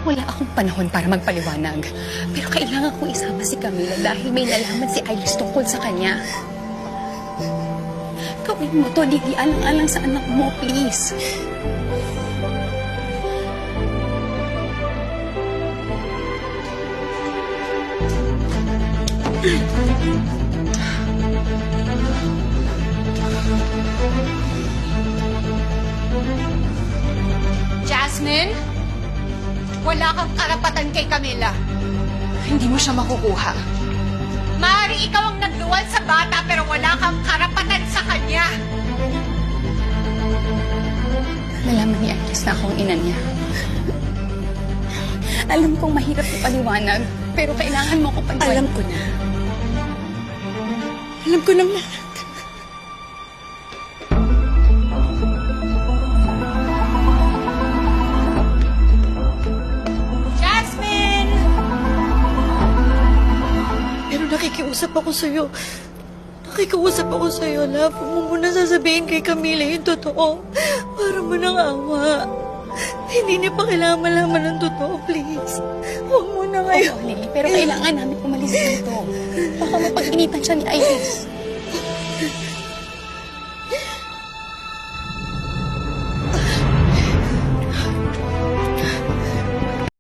Wala akong panahon para magpaliwanag. Pero kailangan kong isama si Camila dahil may nalaman si Iris tungkol sa kanya. Gawin mo to, Lily. Alang-alang sa anak mo, please. Jasmine, wala kang karapatan kay Camila. Hindi mo siya makukuha. Maaari ikaw ang nagluwal sa bata pero wala kang karapatan sa kanya. Nalaman ni Iris na akong ina niya. Alam kong mahirap ipaliwanag, pero kailangan mo ko paliwanag. Alam ko na. Alam ko nang lahat. Jasmine! Pero nakikiusap ako sa'yo. Nakikiusap ako sa'yo, love. Huwag mo muna sasabihin kay Camila yung totoo. Para mo nang awa. Hindi niya pa kailangan malaman ng totoo, please. Huwag mo na ngayon. Oo, Lily, pero kailangan namin umalis dito. Baka mapag-initan siya ni Iris.